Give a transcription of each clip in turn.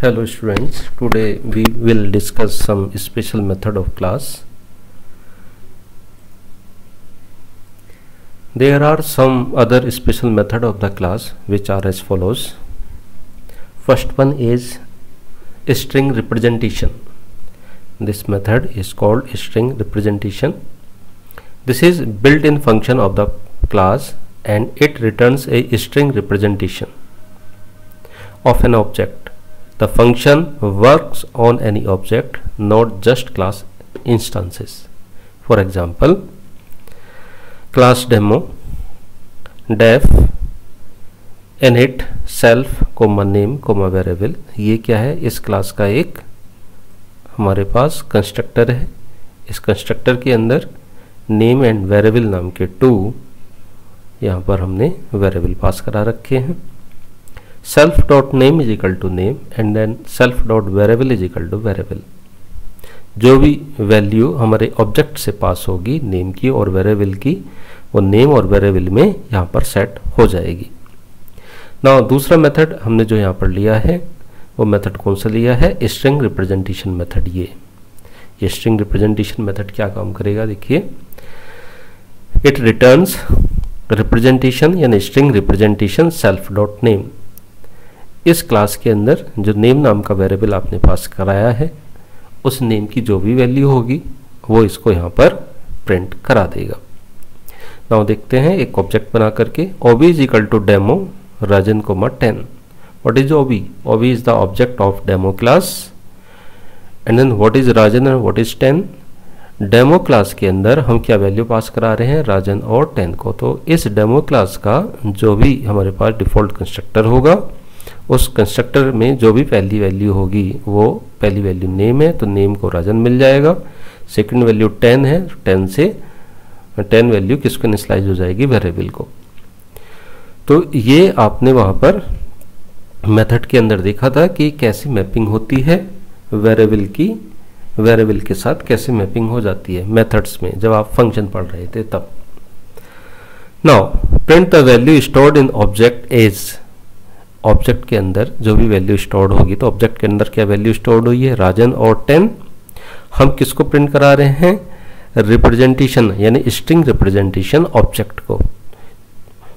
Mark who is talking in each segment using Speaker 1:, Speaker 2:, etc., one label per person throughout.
Speaker 1: Hello students, today we will discuss some special method of class. There are some other special method of the class which are as follows. First one is string representation. This method is called string representation. This is built-in function of the class and it returns a string representation of an object. The function works on any object, not just class instances. For example, class demo def init self name variable. ये क्या है? इस class का एक हमारे पास constructor है. इस constructor के अंदर नेम एंड वेरिएबल नाम के 2 यहाँ पर हमने वेरिएबल पास करा रखे हैं. self dot name is equal to name and then self dot variable is equal to variable. जो भी वैल्यू हमारे ऑब्जेक्ट से पास होगी नेम की और वेरिएबल की, वो नेम और वेरिएबल में यहाँ पर सेट हो जाएगी. नाउ दूसरा मेथड हमने जो यहाँ पर लिया है वो मेथड कौन सा लिया है? String representation method. ये स्ट्रिंग रिप्रेजेंटेशन मेथड क्या काम करेगा देखिए. इट रिटर्न्स रिप्रेजेंटेशन यानी string representation self dot name. इस क्लास के अंदर जो नेम नाम का वेरिएबल आपने पास कराया है उस नेम की जो भी वैल्यू होगी वो इसको यहाँ पर प्रिंट करा देगा. नाउ देखते हैं एक ऑब्जेक्ट बना करके. OB is equal to demo Rajan comma 10. What is OB? OB is the object of demo class and then what is Rajan and what is 10. Demo class के अंदर हम क्या वैल्यू पास करा रहे हैं? राजन और 10 को. तो इस डेमो क्लास का जो भी हमारे पास डिफॉल्ट कंस्ट्रक्टर होगा उस कंस्ट्रक्टर में जो भी पहली वैल्यू होगी वो पहली वैल्यू नेम है तो नेम को राजन मिल जाएगा. सेकंड वैल्यू 10 है, 10 से 10 वैल्यू किसको इनिशियलाइज हो जाएगी? वेरिएबल को. तो ये आपने वहाँ पर मेथड के अंदर देखा था कि कैसे मैपिंग होती है वेरिएबल की, वेरिएबल के साथ कैसे मैपिंग हो जाती है मेथड्स में जब आप फंक्शन पढ़ रहे थे तब. Now print the value stored in object as. Object के अंदर जो भी वैल्यू स्टोर्ड होगी तो ऑब्जेक्ट के अंदर क्या वैल्यू स्टोर्ड हुई है? राजन और 10. हम किसको प्रिंट करा रहे हैं? रिप्रेजेंटेशन यानी स्ट्रिंग रिप्रेजेंटेशन ऑब्जेक्ट को.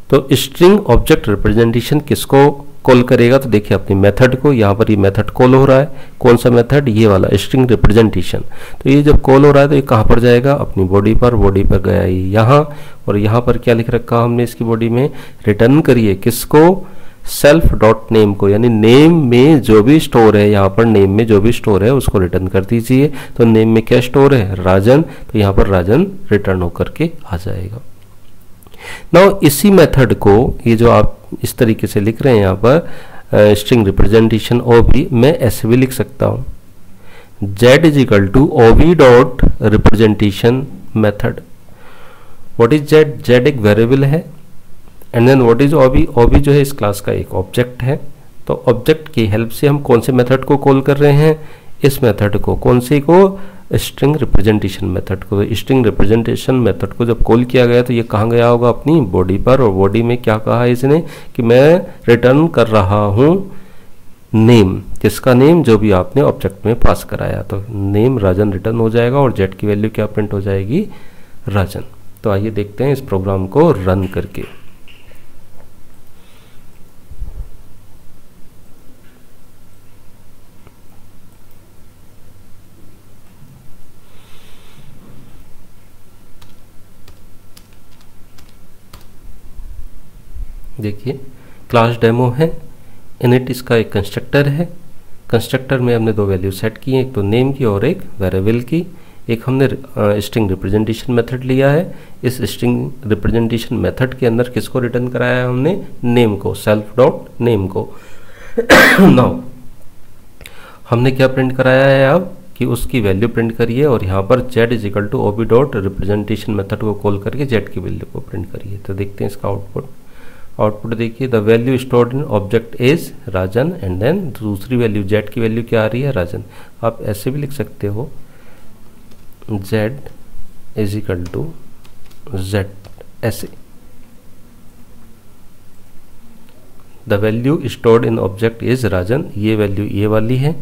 Speaker 1: तो स्ट्रिंग ऑब्जेक्ट रिप्रेजेंटेशन किसको कॉल करेगा? तो देखिए अपनी मेथड को. यहाँ पर ये मेथड कॉल हो रहा है. कौन सा मेथड? ये वाला स्ट्रिंग रिप्रेजेंटेशन. तो ये जब कॉल हो रहा है तो ये कहाँ पर जाएगा? अपनी बॉडी पर. बॉडी पर गया ये यहाँ, और यहाँ पर क्या लिख रखा हमने इसकी बॉडी में? रिटर्न करिए किसको? सेल्फ डॉट नेम को. यानी नेम में जो भी स्टोर है, यहाँ पर नेम में जो भी स्टोर है उसको रिटर्न कर दीजिए. तो नेम में क्या स्टोर है? राजन. तो यहाँ पर राजन रिटर्न होकर के आ जाएगा. नाउ इसी मेथड को ये जो आप इस तरीके से लिख रहे हैं यहाँ पर स्ट्रिंग रिप्रेजेंटेशन ओबी, मैं ऐसे भी लिख सकता हूँ z is equal to OB dot representation method. What is z? z एक वेरिएबल है and then what is OB? OB जो है इस क्लास का एक ऑब्जेक्ट है. तो ऑब्जेक्ट की हेल्प से हम कौन से मेथड को कॉल कर रहे हैं? इस मेथड को. कौन सी को? स्ट्रिंग रिप्रेजेंटेशन मेथड को. स्ट्रिंग रिप्रेजेंटेशन मेथड को जब कॉल किया गया तो ये कहाँ गया होगा? अपनी बॉडी पर. और बॉडी में क्या कहा है इसने कि मैं रिटर्न कर रहा हूँ नेम. किसका नेम? जो भी आपने ऑब्जेक्ट में पास कराया. तो नेम राजन रिटर्न हो जाएगा और जेड की वैल्यू क्या प्रिंट हो जाएगी? राजन. तो आइए देखते हैं इस प्रोग्राम को रन करके. देखिए क्लास डेमो है, इनिट इसका एक कंस्ट्रक्टर है. कंस्ट्रक्टर में हमने दो वैल्यू सेट की हैं, एक तो नेम की और एक वेरिएबल की. एक हमने स्ट्रिंग रिप्रेजेंटेशन मेथड लिया है. इस स्ट्रिंग रिप्रेजेंटेशन मेथड के अंदर किसको रिटर्न कराया है हमने? नेम को. सेल्फ डॉट नेम को. नाउ हमने क्या प्रिंट कराया है अब कि उसकी वैल्यू प्रिंट करिए और यहाँ पर z is equal to OB dot representation method को कॉल करके z की वैल्यू को प्रिंट करिए. तो देखते हैं इसका आउटपुट देखिए. The value stored in object is Rajan and then दूसरी वैल्यू z की वैल्यू क्या आ रही है? राजन. आप ऐसे भी लिख सकते हो z is equal to z ऐसे. The value stored in object is Rajan, ये वैल्यू ये वाली है।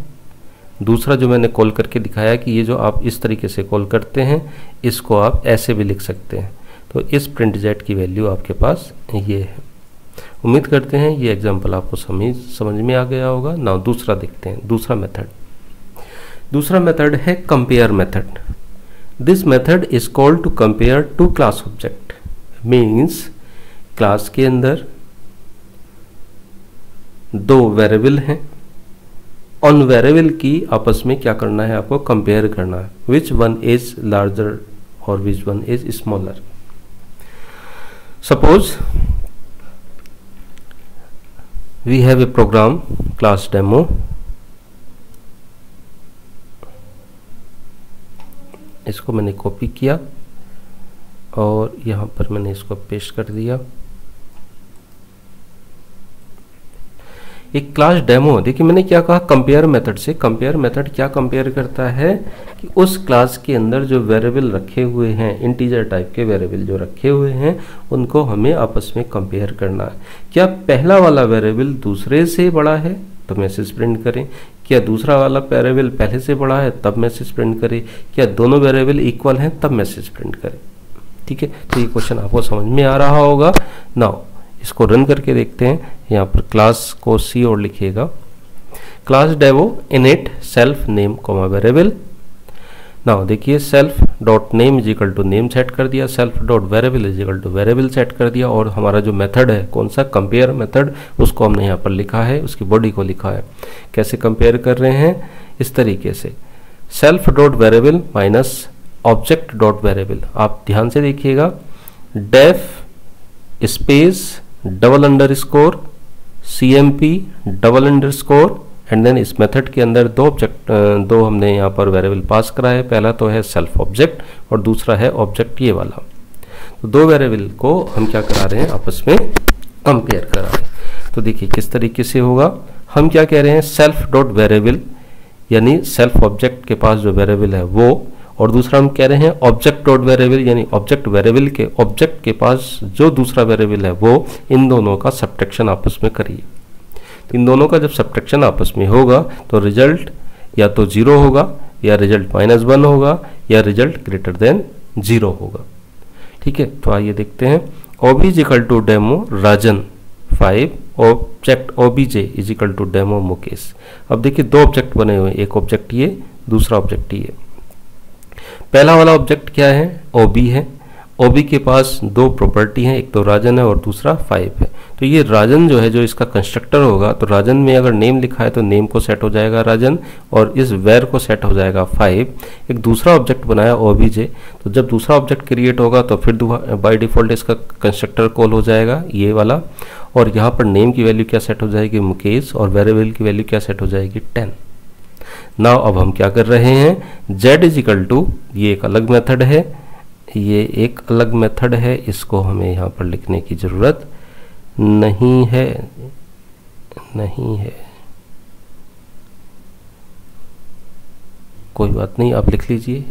Speaker 1: दूसरा जो मैंने कॉल करके दिखाया कि ये जो आप इस तरीके से कॉल करते हैं इसको आप ऐसे भी लिख सकते हैं। तो इस प्रिंट जेड की वैल्यू आपके पास ये है। उम्मीद करते हैं ये एग्जांपल आपको समझ में आ गया होगा। नाउ दूसरा देखते हैं, दूसरा मेथड। दूसरा मेथड है compare method. This method is called to compare two class object. Means class के अंदर दो वेरिएबल हैं, उन वेरिएबल की आपस में क्या करना है, आपको कंपेयर करना है, विच वन इज लार्जर और which one is smaller. Suppose we have a program class demo. इसको मैंने कॉपी किया और यहाँ पर मैंने इसको पेस्ट कर दिया। एक क्लास डेमो, देखिए मैंने क्या कहा कंपेयर मेथड से। कंपेयर मेथड क्या कंपेयर करता है कि उस क्लास के अंदर जो वेरिएबल रखे हुए हैं, इंटीजर टाइप के वेरिएबल जो रखे हुए हैं, उनको हमें आपस में कंपेयर करना है। क्या पहला वाला वेरिएबल दूसरे से बड़ा है तो मैसेज प्रिंट करें, क्या दूसरा वाला वेरिएबल पहले से बड़ा है तब मैसेज प्रिंट करें, क्या दोनों वेरिएबल इक्वल हैं तब मैसेज प्रिंट करें। ठीक है, तो ये क्वेश्चन आपको समझ में आ रहा होगा। नाउ इसको रन करके देखते हैं। यहाँ पर क्लास को सी और लिखिएगा, class demo init self name comma variable. Now देखिए self dot name is equal to name set कर दिया, self dot variable is equal to variable set कर दिया, और हमारा जो मेथड है कौन सा, कंपेयर मेथड, उसको हमने यहाँ पर लिखा है, उसकी बॉडी को लिखा है। कैसे कंपेयर कर रहे हैं, इस तरीके से self dot variable minus object dot variable. आप ध्यान से देखिएगा, def space double underscore CMP double underscore and then इस मेथड के अंदर दो हमने यहाँ पर वेरिएबल पास करा है। पहला तो है सेल्फ ऑब्जेक्ट और दूसरा है ऑब्जेक्ट ये वाला। तो दो वेरिएबल को हम क्या करा रहे हैं, आपस में कंपेयर करा रहे हैं। तो देखिए किस तरीके से होगा। हम क्या कह रहे हैं, सेल्फ डॉट वेरिएबल यानी सेल्फ ऑब्जेक्ट के पास जो वेरिएबल है वो, और दूसरा हम कह रहे हैं ऑब्जेक्ट डॉट वेरिएबल यानी ऑब्जेक्ट वेरिएबल के ऑब्जेक्ट के पास जो दूसरा वेरिएबल है वो, इन दोनों का सब्ट्रैक्शन आपस में करिए। इन दोनों का जब सब्ट्रैक्शन आपस में होगा तो रिजल्ट या तो 0 होगा, या रिजल्ट -1 होगा, या रिजल्ट ग्रेटर देन 0 होगा। ठीक है, तो आइए देखते हैं। OB is equal to demo Rajan 5, object OBJ is equal to demo Mukesh. अब देखिए दो ऑब्जेक्ट बने हुए हैं, एक ऑब्जेक्ट ये, दूसरा ऑब्जेक्ट ये। पहला वाला ऑब्जेक्ट क्या है, OB है। OB के पास दो प्रॉपर्टी हैं, एक तो राजन है और दूसरा 5 है। तो ये राजन जो है, जो इसका कंस्ट्रक्टर होगा, तो राजन में अगर नेम लिखा है तो नेम को सेट हो जाएगा राजन, और इस वेर को सेट हो जाएगा 5। एक दूसरा ऑब्जेक्ट बनाया OBJ, तो जब दूसरा ऑब्जेक्ट क्रिएट होगा तो फिर बाय डिफॉल्ट इसका कंस्ट्रक्टर कॉल हो जाएगा ये वाला, और यहाँ पर नेम की वैल्यू क्या सेट हो जाएगी, मुकेश, और वेरिएबल की वैल्यू क्या सेट हो जाएगी, 10। नाउ अब हम क्या कर रहे हैं, z इज इक्वल टू, ये एक अलग मेथड है, ये एक अलग मेथड है, इसको हमें यहाँ पर लिखने की जरूरत नहीं है, कोई बात नहीं, आप लिख लीजिए।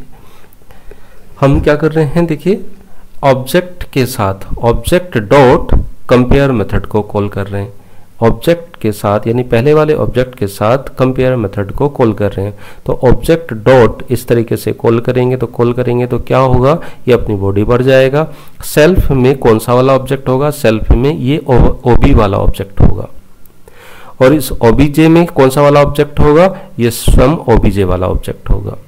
Speaker 1: हम क्या कर रहे हैं, देखिए ऑब्जेक्ट के साथ ऑब्जेक्ट डॉट कंपेयर मेथड को कॉल कर रहे हैं। ऑब्जेक्ट के साथ यानी पहले वाले ऑब्जेक्ट के साथ कंपेयर मेथड को कॉल कर रहे हैं। तो ऑब्जेक्ट डॉट इस तरीके से कॉल करेंगे तो क्या होगा, ये अपनी बॉडी पर जाएगा। सेल्फ में कौन सा वाला ऑब्जेक्ट होगा, सेल्फ में ये OB वाला ऑब्जेक्ट होगा, और इस OBJ में कौन सा वाला ऑब्जेक्ट होगा, ये सम OBJ वाला ऑब्जेक्ट होगा।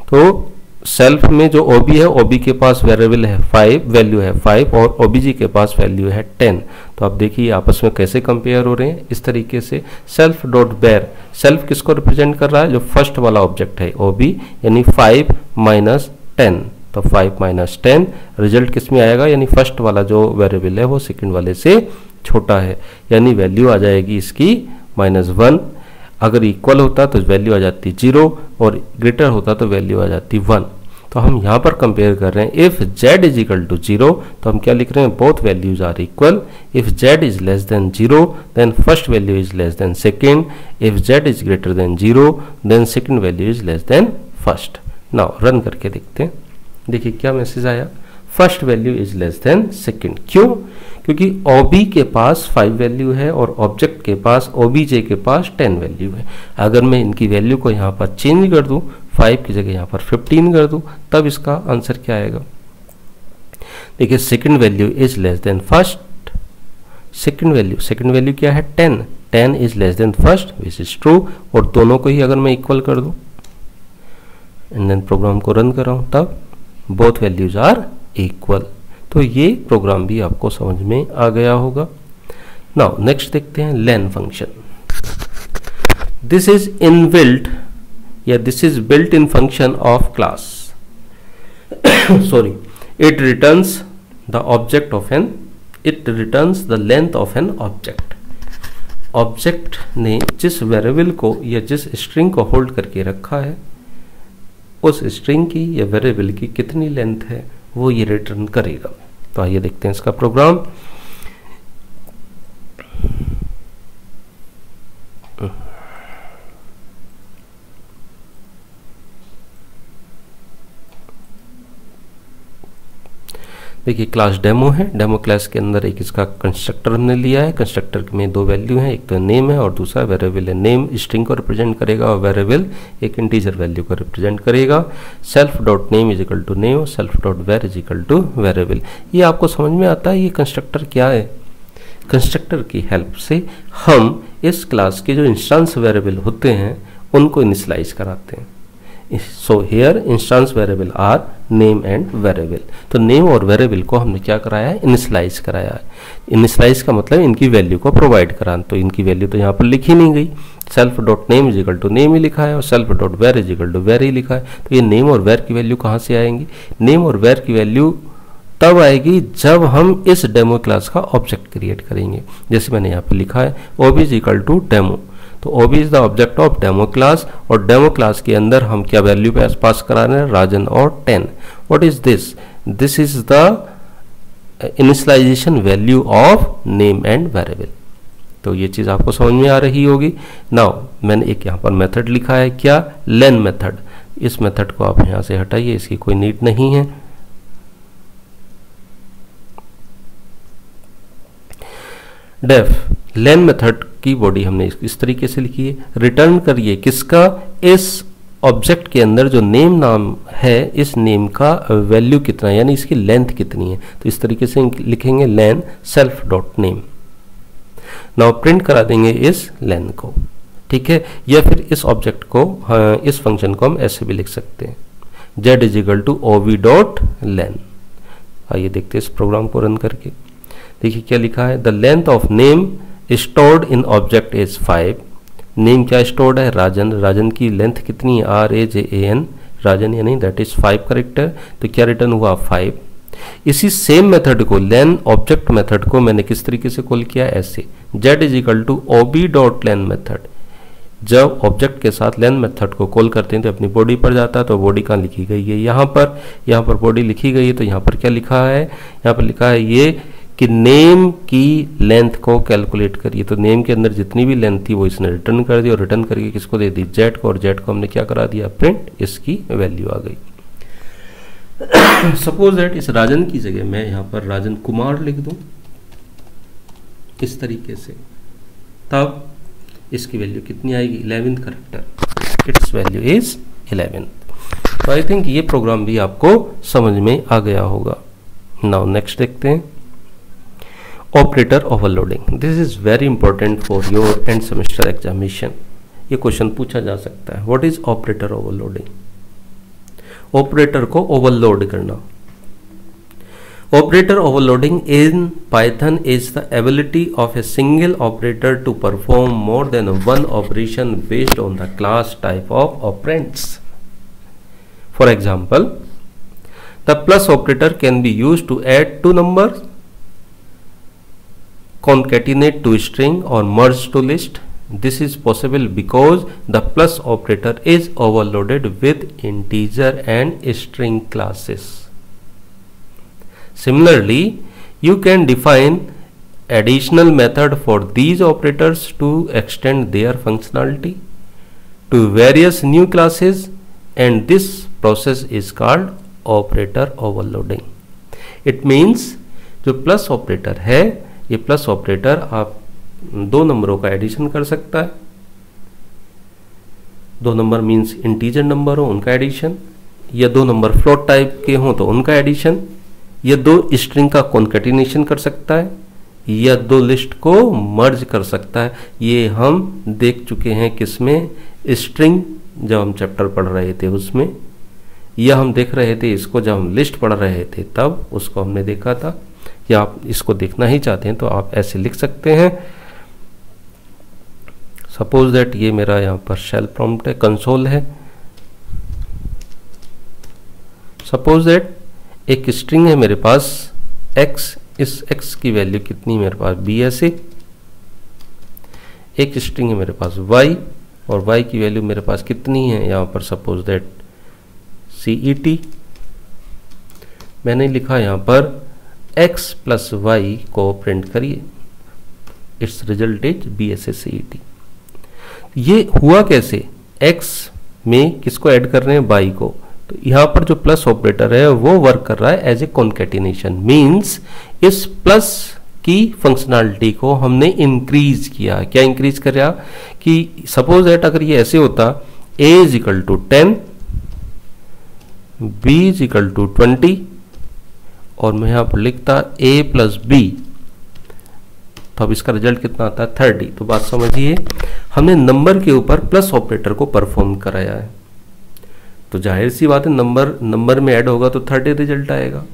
Speaker 1: तो सेल्फ में जो OB है, OB के पास वेरिएबल है 5, वैल्यू है 5, और OBJ के पास वैल्यू है 10। तो आप देखिए आपस में कैसे कंपेयर हो रहे हैं, इस तरीके से। सेल्फ डॉट बेर, सेल्फ किसको रिप्रेजेंट कर रहा है, जो फर्स्ट वाला ऑब्जेक्ट है OB, यानी 5 माइनस 10, तो 5 माइनस 10 रिजल्ट किस में आएगा, यानी फर्स्ट वाला जो वेरिएबल है वो सेकंड वाले से छोटा है, यानी वैल्यू आ जाएगी इसकी -1। अगर इक्वल होता तो वैल्यू आ जाती 0, और ग्रेटर होता तो वैल्यू आ जाती 1। तो हम यहाँ पर कंपेयर कर रहे हैं, if z is equal to 0, तो हम क्या लिख रहे हैं, both values are equal. If z is less than 0 then first value is less than second, if z is greater than 0 then second value is less than first. Now run करके देखते हैं, देखिए क्या मैसेज आया, first value is less than second. क्यों? क्योंकि OB के पास 5 value है और ऑब्जेक्ट के पास OBJ के पास 10 वैल्यू है। अगर मैं इनकी वैल्यू को यहाँ पर चेंज कर दूँ, 5 की जगह यहाँ पर 15 कर दूँ, तब इसका आंसर क्या आएगा? देखिए second value is less than first, second value क्या है? 10 is less than first, which is true. और दोनों को ही अगर मैं इक्वल कर दूं एंड देन प्रोग्राम को रन कर रहा हूं, तब बोथ वैल्यूज आर इक्वल। तो ये प्रोग्राम भी आपको समझ में आ गया होगा। नाउ नेक्स्ट देखते हैं len function. This is inbuilt या this is built in function of class sorry, it returns the object of an, it returns the length of an object। Object ने जिस वेरिएबल को या जिस स्ट्रिंग को hold करके रखा है, उस स्ट्रिंग की या वेरिएबल की कितनी लेंथ है वो ये रिटर्न करेगा। तो आइए देखते हैं इसका प्रोग्राम। देखिए क्लास डेमो है, डेमो क्लास के अंदर एक इसका कंस्ट्रक्टर हमने लिया है। कंस्ट्रक्टर में 2 वैल्यू हैं, एक तो नेम है और दूसरा वेरिएबल है। नेम स्ट्रिंग को रिप्रेजेंट करेगा और वेरिएबल एक इंटीजर वैल्यू को रिप्रेजेंट करेगा। Self dot name is equal to name, self dot var is equal to variable. ये आपको समझ में आता है ये कंस्ट्रक्टर क्या है? कंस्ट्रक्टर की हेल्प से हम इस क्लास के जो इंस्टेंस वेरिएबल होते हैं उनको इनिशियलाइज कराते हैं। So here instance variable are name and variable. तो नेम और वेरिएबल को हमने क्या कराया है? इनिशियलाइज कराया है। इनिशियलाइज का मतलब इनकी वैल्यू को प्रोवाइड कराना। तो इनकी वैल्यू तो यहाँ पर लिखी नहीं गई, self dot name is equal to name ही लिखा है और self dot var is equal to var ही लिखा है। तो ये नेम और वेर की वैल्यू कहाँ से आएंगी? नेम और वेर की वैल्यू तब आएगी जब हम इस डेमो क्लास का ऑब्जेक्ट क्रिएट करेंगे। जैसे मैंने यहाँ पे लिखा है OB is equal to demo, तो OB is the object of demo class और डेमो क्लास के अंदर हम क्या वैल्यू पास करा रहे हैं? राजन और 10। What is this? This is the initialization value of name and variable. तो ये चीज आपको समझ में आ रही होगी। नाउ मैंने एक यहाँ पर मेथड लिखा है, क्या? len method. इस मेथड को आप यहाँ से हटाइए, इसकी कोई नीड नहीं है। डेफ len मेथड की बॉडी हमने इस तरीके से लिखी है, रिटर्न करिए किसका? इस ऑब्जेक्ट के अंदर जो नेम नाम है, इस नेम का वैल्यू कितना है, यानी इसकी लेंथ कितनी है। तो इस तरीके से लिखेंगे len self dot name. Now print करा देंगे इस len को, ठीक है। या फिर इस ऑब्जेक्ट को, इस फंक्शन को हम ऐसे भी लिख सकते हैं, z is equal to OB dot len। आइए देखते हैं इस प्रोग्राम को रन करके। देखिए क्या लिखा है? The length of name stored in object is 5। Name क्या स्टोर्ड है? राजन। राजन की लेंथ कितनी है? RAJAN, राजन, यानी दैट इज 5 करेक्टर। तो क्या रिटर्न हुआ? 5। इसी सेम मेथड को, len ऑब्जेक्ट मेथड को मैंने किस तरीके से कॉल किया? ऐसे, z is equal to OB dot len method. जब ऑब्जेक्ट के साथ len मेथड को कॉल करते हैं तो अपनी बॉडी पर जाता है। तो बॉडी कहाँ लिखी गई है? यहाँ पर बॉडी लिखी गई है। तो यहाँ पर क्या लिखा है? यहाँ पर लिखा है ये कि नेम की लेंथ को कैलकुलेट करिए। तो नेम के अंदर जितनी भी लेंथ थी वो इसने रिटर्न कर दी और रिटर्न करके किसको दे दी? z को। और z को हमने क्या करा दिया? प्रिंट। इसकी वैल्यू आ गई। सपोज दैट इस राजन की जगह मैं यहाँ पर राजन कुमार लिख दूं इस तरीके से, तब इसकी वैल्यू कितनी आएगी? 11th character. It's value is 11। तो आई थिंक ये प्रोग्राम भी आपको समझ में आ गया होगा। नाउ नेक्स्ट देखते हैं, operator overloading. This is very important for your end semester examination. ये क्वेश्चन पूछा जा सकता है, what is operator overloading? Operator को ओवरलोड करना। Operator overloading in Python is the ability of a single operator to perform more than one operation based on the class type of operands. For example, the plus operator can be used to add 2 numbers, concatenate to string or merge to list. This is possible because the plus operator is overloaded with integer and string classes. Similarly, you can define additional method for these operators to extend their functionality to various new classes, and this process is called operator overloading. It means जो plus operator है, ये plus operator आप दो नंबरों का addition कर सकता है। दो नंबर मीन्स इंटीजर नंबर हो उनका एडिशन, या दो नंबर फ्लोट टाइप के हों तो उनका एडिशन, या दो स्ट्रिंग का कॉन्केटिनेशन कर सकता है, या दो लिस्ट को मर्ज कर सकता है। ये हम देख चुके हैं किसमें, स्ट्रिंग जब हम चैप्टर पढ़ रहे थे उसमें, या हम देख रहे थे इसको जब हम लिस्ट पढ़ रहे थे तब उसको हमने देखा था। या आप इसको देखना ही चाहते हैं तो आप ऐसे लिख सकते हैं। सपोज दैट ये मेरा यहाँ पर शेल प्रॉम्प्ट है, कंसोल है। सपोज दैट एक स्ट्रिंग है मेरे पास x, इस x की वैल्यू कितनी मेरे पास b ऐसे, एक स्ट्रिंग है मेरे पास y और y की वैल्यू मेरे पास कितनी है यहाँ पर सपोज दैट CET। मैंने लिखा यहाँ पर x प्लस y को प्रिंट करिए, इट्स रिजल्ट इज BSSCET। ये हुआ कैसे, x में किसको ऐड कर रहे हैं, y को, तो यहाँ पर जो प्लस ऑपरेटर है वो वर्क कर रहा है एज ए कॉन्केटिनेशन। मीन्स इस प्लस की फंक्शनैलिटी को हमने इंक्रीज किया। क्या इंक्रीज किया कि सपोज दैट अगर ये ऐसे होता a is equal to 10, b is equal to 20 और मैं यहाँ पर लिखता a प्लस b, तो अब इसका रिजल्ट कितना आता है 30। तो बात समझिए, हमने नंबर के ऊपर प्लस ऑपरेटर को परफॉर्म कराया है, तो जाहिर सी बात है नंबर में ऐड होगा तो 30 रिजल्ट आएगा।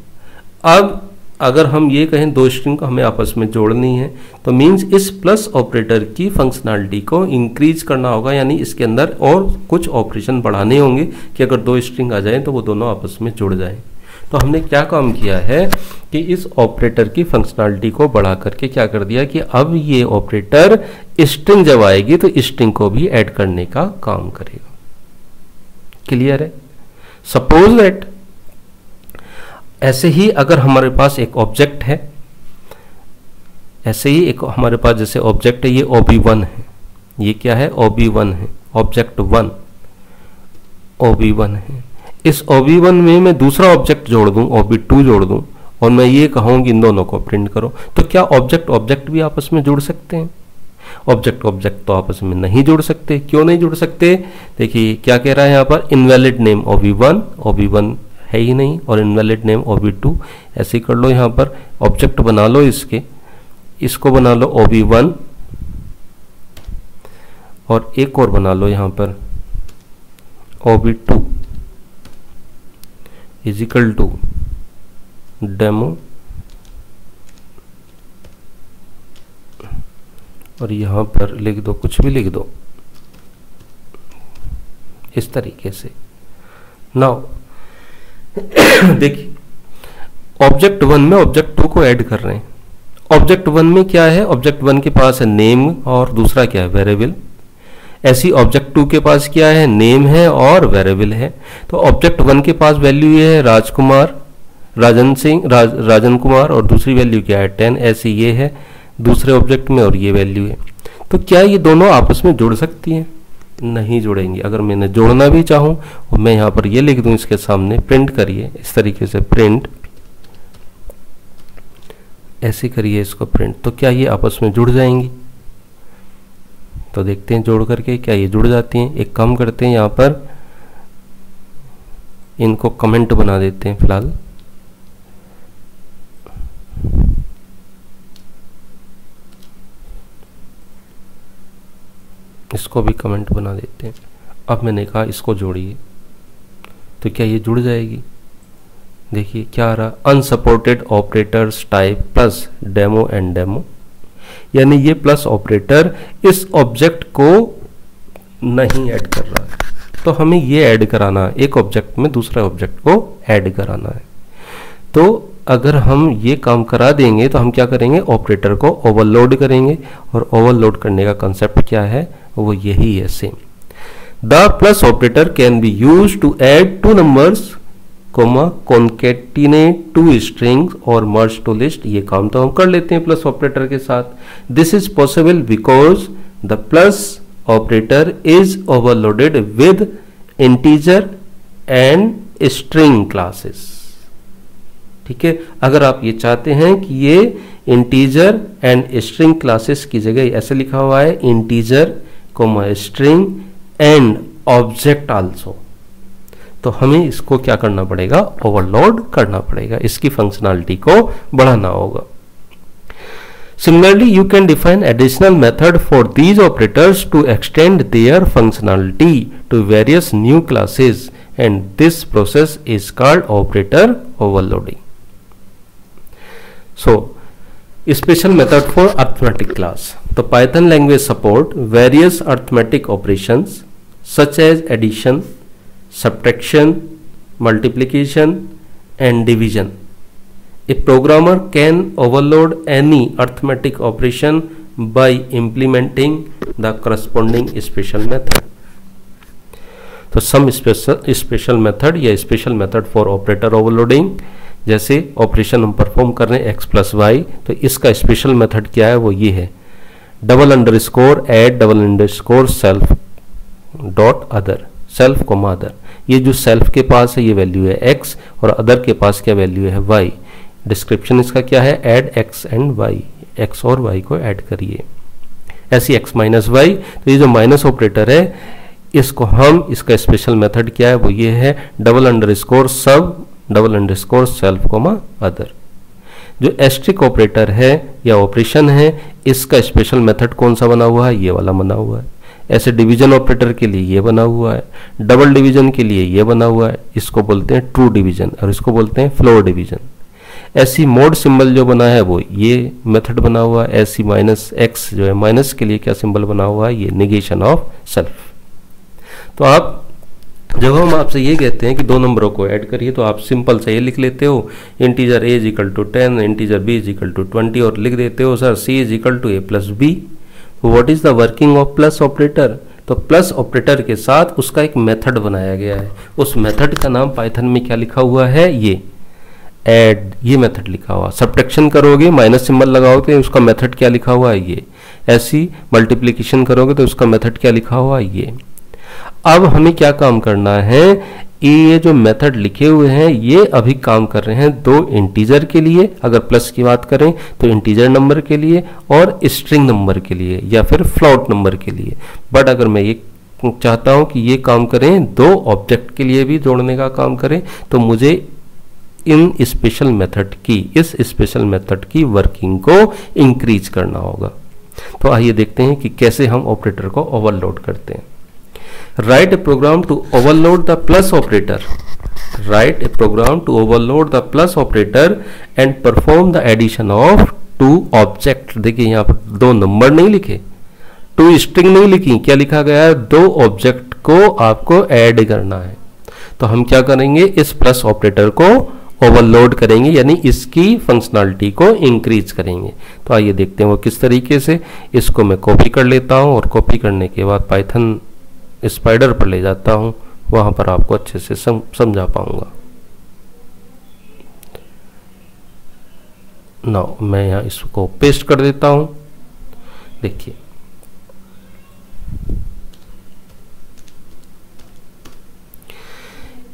Speaker 1: अब अगर हम ये कहें दो स्ट्रिंग को हमें आपस में जोड़नी है तो मींस इस प्लस ऑपरेटर की फंक्शनैलिटी को इंक्रीज करना होगा, यानी इसके अंदर और कुछ ऑपरेशन बढ़ाने होंगे कि अगर दो स्ट्रिंग आ जाएं तो वो दोनों आपस में जुड़ जाएं। तो हमने क्या काम किया है कि इस ऑपरेटर की फंक्शनैलिटी को बढ़ा करके क्या कर दिया कि अब ये ऑपरेटर स्ट्रिंग जब आएगी तो स्ट्रिंग को भी ऐड करने का काम करेगा। क्लियर है। सपोज दैट ऐसे ही अगर हमारे पास एक ऑब्जेक्ट है, ऐसे ही एक हमारे पास जैसे ऑब्जेक्ट है, ये OB1 है, ये क्या है OB1 है, ऑब्जेक्ट 1 OB1 है। इस OB1 में मैं दूसरा ऑब्जेक्ट जोड़ दूं, OB2 जोड़ दूं और मैं ये कहूँ कि इन दोनों को प्रिंट करो, तो क्या ऑब्जेक्ट ऑब्जेक्ट भी आपस में जुड़ सकते हैं? ऑब्जेक्ट ऑब्जेक्ट तो आपस में नहीं जुड़ सकते। क्यों नहीं जुड़ सकते? देखिए क्या कह रहा है यहाँ पर, इनवैलिड नेम OB1 है ही नहीं और इनवैलिड नेम OB2। ऐसे ही कर लो, यहाँ पर ऑब्जेक्ट बना लो इसको बना लो OB1 और एक और बना लो यहाँ पर OB2 is equal to demo और यहाँ पर लिख दो, कुछ भी लिख दो इस तरीके से। नाउ देखिए ऑब्जेक्ट 1 में ऑब्जेक्ट 2 को ऐड कर रहे हैं। ऑब्जेक्ट 1 में क्या है, ऑब्जेक्ट 1 के पास है नेम और दूसरा क्या है वेरिएबल। ऐसी ऑब्जेक्ट 2 के पास क्या है, नेम है और वेरिएबल है। तो ऑब्जेक्ट 1 के पास वैल्यू ये है राजकुमार, राजन कुमार और दूसरी वैल्यू क्या है 10। ऐसे ये है दूसरे ऑब्जेक्ट में और ये वैल्यू है। तो क्या ये दोनों आपस में जुड़ सकती हैं? नहीं जुड़ेंगी। अगर मैंने जोड़ना भी चाहूँ और मैं यहाँ पर ये लिख दूँ इसके सामने, प्रिंट करिए इस तरीके से, प्रिंट ऐसे करिए इसको प्रिंट, तो क्या ये आपस में जुड़ जाएंगी? तो देखते हैं जोड़ करके क्या ये जुड़ जाती हैं। एक काम करते हैं, यहाँ पर इनको कमेंट बना देते हैं फिलहाल। इसको भी कमेंट बना देते हैं। अब मैंने कहा इसको जोड़िए, तो क्या ये जुड़ जाएगी? देखिए क्या आ रहा, unsupported operators type plus demo and demo, यानी ये प्लस ऑपरेटर इस ऑब्जेक्ट को नहीं ऐड कर रहा है, तो हमें ये ऐड कराना है, एक ऑब्जेक्ट में दूसरे ऑब्जेक्ट को ऐड कराना है। तो अगर हम ये काम करा देंगे तो हम क्या करेंगे, ऑपरेटर को ओवरलोड करेंगे, और ओवरलोड करने का कंसेप्ट क्या है, वो यही है same. The plus operator can be use to add two numbers, concatenate two strings और मर्ज टू लिस्ट। ये काम तो हम कर लेते हैं प्लस ऑपरेटर के साथ। This is possible because the plus operator is overloaded with integer and string classes. ठीक है। अगर आप ये चाहते हैं कि ये इंटीजर एंड स्ट्रिंग क्लासेस की जगह ऐसे लिखा हुआ है integer comma string and object also, तो हमें इसको क्या करना पड़ेगा, ओवरलोड करना पड़ेगा, इसकी फंक्शनैलिटी को बढ़ाना होगा। Similarly, you can define additional method for these operators to extend their functionality to various new classes, and this process is called operator overloading. So, special method for arithmetic class. तो Python language support various arithmetic operations such as addition, subtraction, multiplication, and division. A programmer can overload any arithmetic operation by implementing the corresponding special method. तो some special method या special method for operator overloading, जैसे operation हम perform कर रहे हैं x plus Y, तो इसका special method क्या है, वो ये है double underscore add double underscore self dot other, self comma other. ये जो सेल्फ के पास है ये वैल्यू है x और अदर के पास क्या वैल्यू है y। डिस्क्रिप्शन इसका क्या है, add x and y, x और y को ऐड करिए, ऐसी x माइनस वाई। तो ये जो माइनस ऑपरेटर है इसको हम, इसका स्पेशल मेथड क्या है, वो ये है double underscore sub double underscore self comma other. जो एस्ट्रिक ऑपरेटर है या ऑपरेशन है इसका स्पेशल मेथड कौन सा बना हुआ है, ये वाला बना हुआ है। ऐसे डिवीजन ऑपरेटर के लिए ये बना हुआ है, डबल डिवीजन के लिए ये बना हुआ है, इसको बोलते हैं ट्रू डिवीजन और इसको बोलते हैं फ्लोर डिवीजन। ऐसी मोड सिंबल जो बना है वो ये मेथड बना हुआ है। ऐसी माइनस एक्स जो है माइनस के लिए क्या सिंबल बना हुआ है, ये निगेशन ऑफ सेल्फ। तो आप जब हम आपसे ये कहते हैं कि दो नंबरों को ऐड करिए तो आप सिंपल से ये लिख लेते हो integer a is equal to 10, integer b is equal to 20 और लिख देते हो sir c is equal to a plus b. What is the working of plus operator, तो प्लस ऑपरेटर के साथ उसका एक मेथड बनाया गया है, उस मेथड का नाम पाइथन में क्या लिखा हुआ है, ये ऐड, ये मेथड लिखा हुआ। सब्ट्रैक्शन करोगे माइनस सिंबल लगाओगे उसका मेथड क्या लिखा हुआ है, ये। ऐसी मल्टीप्लिकेशन करोगे तो उसका मेथड क्या लिखा हुआ है, ये। अब हमें क्या काम करना है, ये जो मेथड लिखे हुए हैं ये अभी काम कर रहे हैं दो इंटीजर के लिए, अगर प्लस की बात करें तो इंटीजर नंबर के लिए और स्ट्रिंग नंबर के लिए या फिर फ्लोट नंबर के लिए। बट अगर मैं ये चाहता हूं कि ये काम करें दो ऑब्जेक्ट के लिए भी जोड़ने का काम करें, तो मुझे इन स्पेशल मेथड की, इस स्पेशल मेथड की वर्किंग को इंक्रीज करना होगा। तो आइए देखते हैं कि कैसे हम ऑपरेटर को ओवरलोड करते हैं। Write a program to overload the plus operator. Write a program to overload the plus operator and perform the addition of two object. देखिए यहाँ पर दो नंबर नहीं लिखे, टू स्ट्रिंग नहीं लिखी, क्या लिखा गया है, दो ऑब्जेक्ट को आपको ऐड करना है। तो हम क्या करेंगे, इस प्लस ऑपरेटर को ओवरलोड करेंगे, यानी इसकी फंक्शनैलिटी को इंक्रीज करेंगे। तो आइए देखते हैं वो किस तरीके से। इसको मैं कॉपी कर लेता हूँ और कॉपी करने के बाद पाइथन स्पाइडर पर ले जाता हूं, वहां पर आपको अच्छे से समझा पाऊंगा। नाउ मैं यहां इसको पेस्ट कर देता हूं। देखिए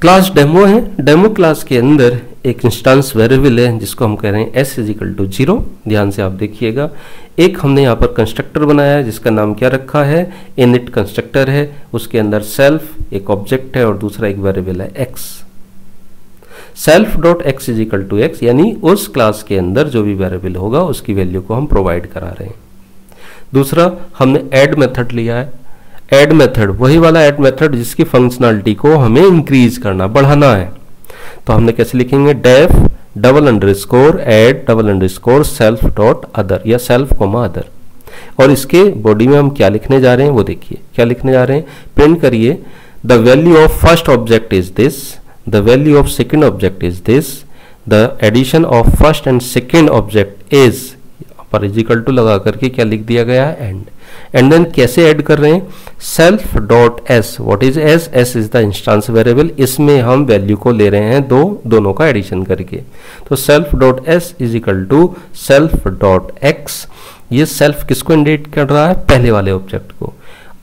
Speaker 1: क्लास डेमो है, डेमो क्लास के अंदर एक इंस्टेंस वेरिएबल है जिसको हम कह रहे हैं s इज इक्वल टू 0। ध्यान से आप देखिएगा, एक हमने यहाँ पर कंस्ट्रक्टर बनाया है जिसका नाम क्या रखा है, इनिट कंस्ट्रक्टर है, उसके अंदर सेल्फ एक ऑब्जेक्ट है और दूसरा एक वेरिएबल है x। Self dot x is equal to x, यानी उस क्लास के अंदर जो भी वेरिएबल होगा उसकी वैल्यू को हम प्रोवाइड करा रहे हैं। दूसरा हमने ऐड मेथड लिया है, ऐड मेथड वही वाला ऐड मेथड जिसकी फंक्शनैलिटी को हमें इंक्रीज करना, बढ़ाना है। तो हमने कैसे लिखेंगे, def double underscore add double underscore self dot other या सेल्फ कोमा अदर। और इसके बॉडी में हम क्या लिखने जा रहे हैं वो देखिए, क्या लिखने जा रहे हैं, प्रिंट करिए the value of first object is this, the value of second object is this, the addition of first and second object is, पर इज इक्वल टू लगा करके क्या लिख दिया गया है, एंड देन कैसे ऐड कर रहे हैं, self dot S. What is S, S is the instance variable, इसमें हम वैल्यू को ले रहे हैं दोनों का एडिशन करके। तो self dot s is equal to self dot x, ये सेल्फ किसको इंडिकेट कर रहा है, पहले वाले ऑब्जेक्ट को।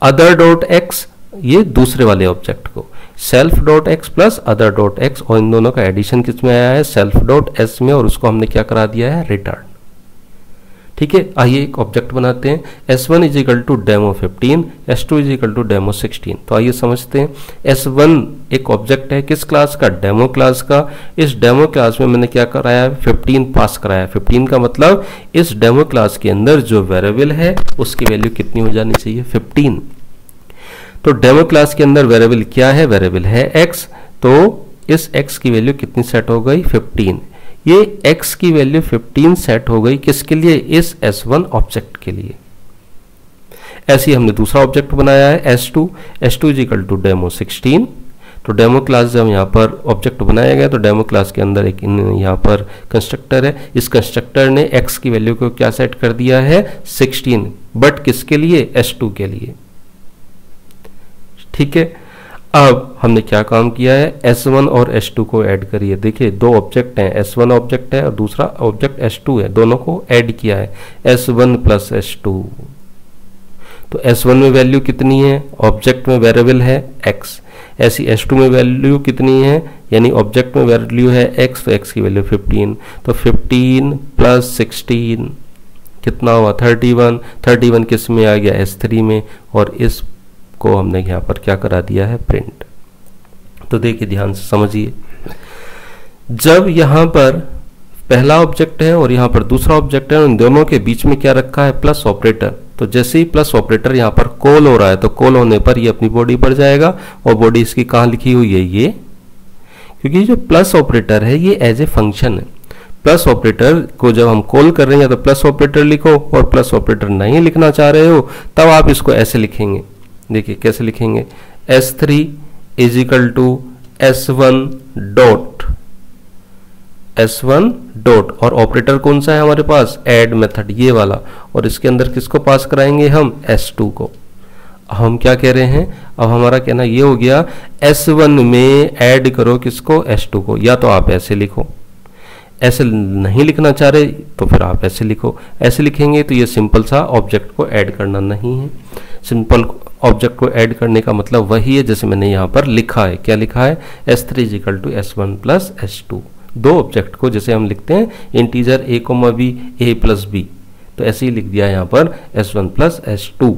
Speaker 1: अदर डॉट एक्स ये दूसरे वाले ऑब्जेक्ट को, self dot x plus other dot x, और इन दोनों का एडिशन किस में आया है, सेल्फ डॉट एस में, और उसको हमने क्या करा दिया है, रिटर्न। ठीक है, आइए एक ऑब्जेक्ट बनाते हैं, S1 is equal to demo 15, S2 is equal to demo 16। तो आइए समझते हैं, S1 एक ऑब्जेक्ट है किस क्लास का, डेमो क्लास का। इस डेमो क्लास में मैंने क्या कराया है, 15 पास कराया है। 15 का मतलब इस डेमो क्लास के अंदर जो वेरिएबल है उसकी वैल्यू कितनी हो जानी चाहिए, 15। तो डेमो क्लास के अंदर वेरिएबल क्या है, वेरिएबल है x, तो इस x की वैल्यू कितनी सेट हो गई, 15। ये x की वैल्यू 15 सेट हो गई किसके लिए, इस S1 ऑब्जेक्ट के लिए। ऐसे ही हमने दूसरा ऑब्जेक्ट बनाया है S2, S2 is equal to demo 16। तो डेमो क्लास जब यहाँ पर ऑब्जेक्ट बनाया गया तो डेमो क्लास के अंदर एक यहाँ पर कंस्ट्रक्टर है, इस कंस्ट्रक्टर ने x की वैल्यू को क्या सेट कर दिया है, 16, बट किसके लिए, S2 के लिए। ठीक है, अब हमने क्या काम किया है, S1 और S2 को ऐड करिए। देखिए दो ऑब्जेक्ट हैं, S1 ऑब्जेक्ट है और दूसरा ऑब्जेक्ट S2 है, दोनों को ऐड किया है, S1 प्लस S2। तो S1 में वैल्यू कितनी है, ऑब्जेक्ट में वेरिएबल है x, ऐसी S2 में वैल्यू कितनी है, यानी ऑब्जेक्ट में वैल्यू है x, तो x की वैल्यू 15। तो 15 प्लस 16 कितना हुआ, 31। 31 किस में आ गया, S3 में, और इस को हमने यहाँ पर क्या करा दिया है, प्रिंट। तो देखिए ध्यान से समझिए, जब यहाँ पर पहला ऑब्जेक्ट है और यहाँ पर दूसरा ऑब्जेक्ट है, उन दोनों के बीच में क्या रखा है, प्लस ऑपरेटर। तो जैसे ही प्लस ऑपरेटर यहाँ पर कॉल हो रहा है तो कॉल होने पर ये अपनी बॉडी पर जाएगा, और बॉडी इसकी कहाँ लिखी हुई है, ये, क्योंकि जो प्लस ऑपरेटर है ये एज ए फंक्शन है। प्लस ऑपरेटर को जब हम कॉल कर रहे हैं तो प्लस ऑपरेटर लिखो, और प्लस ऑपरेटर नहीं लिखना चाह रहे हो तब आप इसको ऐसे लिखेंगे। देखिए कैसे लिखेंगे, S3 is equal to S1 dot, S1 dot, और ऑपरेटर कौन सा है हमारे पास, ऐड मेथड, ये वाला, और इसके अंदर किसको पास कराएंगे हम, S2 को। हम क्या कह रहे हैं, अब हमारा कहना ये हो गया, S1 में ऐड करो किसको, S2 को। या तो आप ऐसे लिखो, ऐसे नहीं लिखना चाह रहे तो फिर आप ऐसे लिखो। ऐसे लिखेंगे तो ये सिंपल सा ऑब्जेक्ट को ऐड करना नहीं है। सिंपल ऑब्जेक्ट को ऐड करने का मतलब वही है जैसे मैंने यहाँ पर लिखा है। क्या लिखा है, S3 is equal to S1 plus S2। दो ऑब्जेक्ट को जैसे हम लिखते हैं integer a, b, a plus b, तो ऐसे ही लिख दिया यहाँ पर S1 प्लस S2।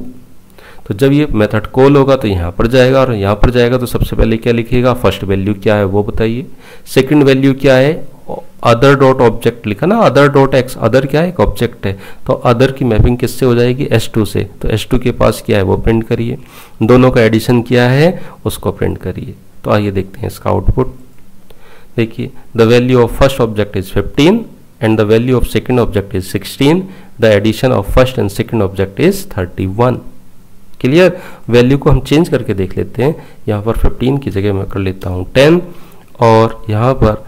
Speaker 1: तो जब ये मेथड कॉल होगा तो यहाँ पर जाएगा, और यहाँ पर जाएगा तो सबसे पहले क्या लिखेगा, फर्स्ट वैल्यू क्या है वो बताइए, सेकंड वैल्यू क्या है, अदर डॉट ऑब्जेक्ट लिखा ना, अदर डॉट एक्स, अदर क्या है, एक ऑब्जेक्ट है, तो अदर की मैपिंग किससे हो जाएगी, S2 से। तो S2 के पास क्या है वो प्रिंट करिए, दोनों का एडिशन क्या है उसको प्रिंट करिए। तो आइए देखते हैं इसका आउटपुट। देखिए, the value of first object is 15 and the value of second object is 16, the addition of first and second object is 31। Clear, value को हम चेंज करके देख लेते हैं। यहाँ पर 15 की जगह मैं कर लेता हूँ 10, और यहाँ पर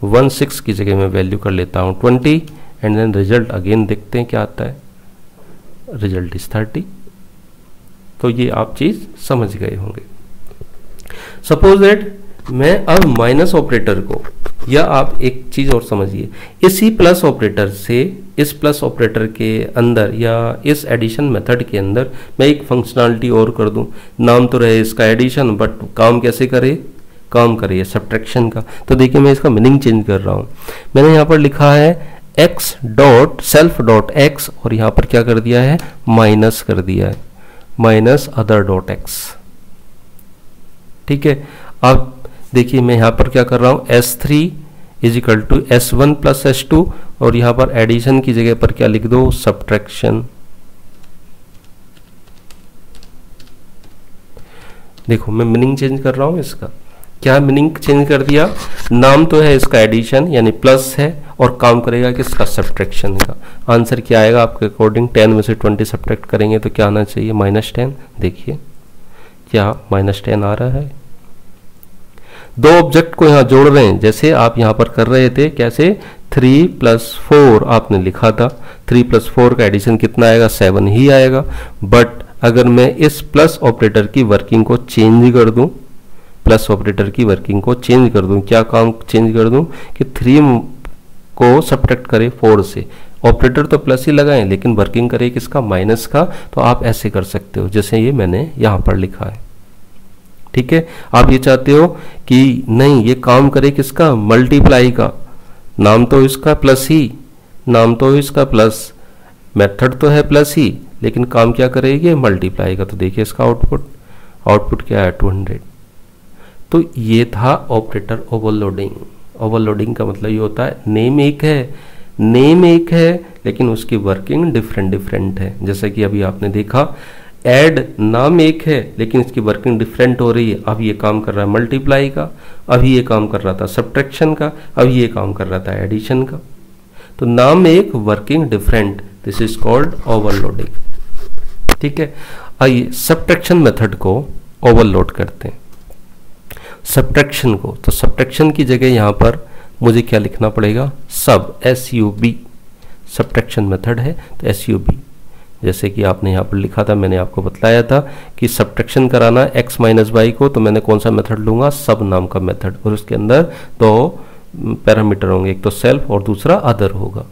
Speaker 1: 16 की जगह मैं वैल्यू कर लेता हूँ 20, एंड देन रिजल्ट अगेन देखते हैं क्या आता है, रिजल्ट इज 30। तो ये आप चीज समझ गए होंगे। सपोज दैट मैं अब माइनस ऑपरेटर को, या आप एक चीज और समझिए, इसी प्लस ऑपरेटर से, इस प्लस ऑपरेटर के अंदर या इस एडिशन मेथड के अंदर मैं एक फंक्शनलिटी और कर दूं। नाम तो रहे इसका एडिशन, बट काम कैसे करे, काम करिए सब्ट्रैक्शन का। तो देखिए मैं इसका मीनिंग चेंज कर रहा हूं। मैंने यहाँ पर लिखा है x dot self dot x, और यहाँ पर क्या कर दिया है, माइनस कर दिया है, माइनस अदर डॉट x। ठीक है, अब देखिए मैं यहाँ पर क्या कर रहा हूँ, S3 is equal to S1 plus S2, और यहाँ पर एडिशन की जगह पर क्या लिख दो, सब्ट्रैक्शन। देखो मैं मीनिंग चेंज कर रहा हूँ इसका। क्या मीनिंग चेंज कर दिया, नाम तो है इसका एडिशन यानी प्लस है, और काम करेगा किसका, सब्ट्रैक्शन का। आंसर क्या आएगा आपके अकॉर्डिंग, 10 में से 20 सब्ट्रैक्ट करेंगे तो क्या आना चाहिए, -10। देखिए क्या -10 आ रहा है। दो ऑब्जेक्ट को यहाँ जोड़ रहे हैं, जैसे आप यहाँ पर कर रहे थे, कैसे, 3 + 4 आपने लिखा था, 3 + 4 का एडिशन कितना आएगा, 7 ही आएगा। बट अगर मैं इस प्लस ऑपरेटर की वर्किंग को चेंज कर दूं, प्लस ऑपरेटर की वर्किंग को चेंज कर दूं, क्या काम चेंज कर दूं कि 3 को सब्ट्रैक्ट करे 4 से। ऑपरेटर तो प्लस ही लगाएं लेकिन वर्किंग करे किसका, माइनस का। तो आप ऐसे कर सकते हो जैसे ये मैंने यहाँ पर लिखा है। ठीक है, आप ये चाहते हो कि नहीं ये काम करे किसका, मल्टीप्लाई का, नाम तो इसका प्लस ही, नाम तो इसका प्लस, मेथड तो है प्लस ही, लेकिन काम क्या करेगी, मल्टीप्लाई का। तो देखिए इसका आउटपुट क्या है, 200। तो ये था ऑपरेटर ओवरलोडिंग। ओवरलोडिंग का मतलब ये होता है नेम एक है लेकिन उसकी वर्किंग डिफरेंट है। जैसे कि अभी आपने देखा ऐड नाम एक है लेकिन इसकी वर्किंग डिफरेंट हो रही है। अब ये काम कर रहा है मल्टीप्लाई का, अभी ये काम कर रहा था सब्ट्रैक्शन का, अभी ये काम कर रहा था एडिशन का। तो नाम एक, working different, this is called overloading. ठीक है, आइए सब्ट्रैक्शन मेथड को ओवरलोड करते हैं, सब्ट्रैक्शन को। तो सब्ट्रैक्शन की जगह यहां पर मुझे क्या लिखना पड़ेगा, सब, SUB, सब्ट्रैक्शन मेथड है तो SUB। जैसे कि आपने यहाँ पर लिखा था, मैंने आपको बतलाया था कि सब्ट्रैक्शन कराना x माइनस वाई को, तो मैंने कौन सा मेथड लूंगा, सब नाम का मेथड, और उसके अंदर दो पैरामीटर होंगे, एक तो सेल्फ और दूसरा अदर होगा।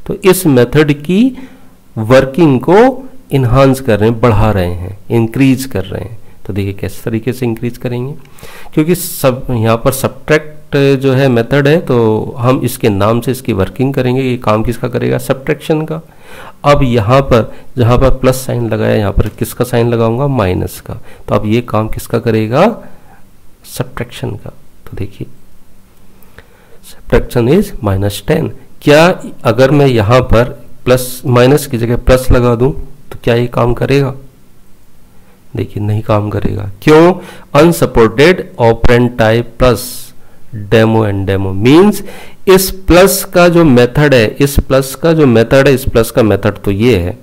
Speaker 1: तो इस मेथड की वर्किंग को इन्हांस कर रहे हैं, बढ़ा रहे हैं, इंक्रीज कर रहे हैं। तो देखिए किस तरीके से इंक्रीज करेंगे, क्योंकि सब यहाँ पर सब्ट्रैक्ट जो है मेथड है, तो हम इसके नाम से इसकी वर्किंग करेंगे। ये काम किसका करेगा, सब्ट्रैक्शन का। अब यहाँ पर जहाँ पर प्लस साइन लगाया, यहाँ पर किसका साइन लगाऊंगा, माइनस का। तो अब ये काम किसका करेगा, सब्ट्रैक्शन का। तो देखिए सब्ट्रैक्शन इज -10। क्या अगर मैं यहाँ पर प्लस माइनस की जगह प्लस लगा दूं तो क्या ये काम करेगा, देखिए नहीं काम करेगा। क्यों, unsupported operand type plus demo and demo means इस प्लस का जो मेथड है, इस प्लस का जो मेथड है, इस प्लस का मेथड तो ये है,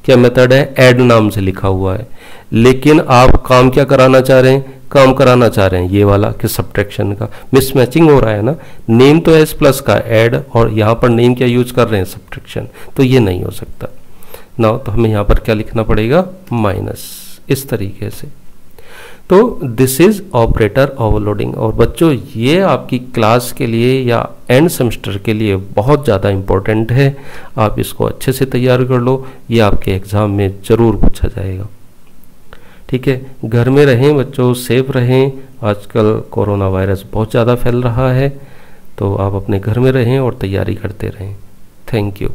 Speaker 1: क्या मेथड है, ऐड नाम से लिखा हुआ है, लेकिन आप काम क्या कराना चाह रहे हैं, काम कराना चाह रहे हैं ये वाला कि सब्ट्रैक्शन का। मिसमैचिंग हो रहा है ना, नेम तो है इस प्लस का ऐड, और यहाँ पर नेम क्या यूज कर रहे हैं, सब्ट्रैक्शन। तो ये नहीं हो सकता ना, तो हमें यहाँ पर क्या लिखना पड़ेगा, माइनस, इस तरीके से। तो दिस इज ऑपरेटर ओवरलोडिंग। और बच्चों ये आपकी क्लास के लिए या एंड सेमेस्टर के लिए बहुत ज़्यादा इम्पोर्टेंट है, आप इसको अच्छे से तैयार कर लो, ये आपके एग्ज़ाम में ज़रूर पूछा जाएगा। ठीक है, घर में रहें बच्चों, सेफ रहें, आजकल कोरोना वायरस बहुत ज़्यादा फैल रहा है, तो आप अपने घर में रहें और तैयारी करते रहें। Thank you.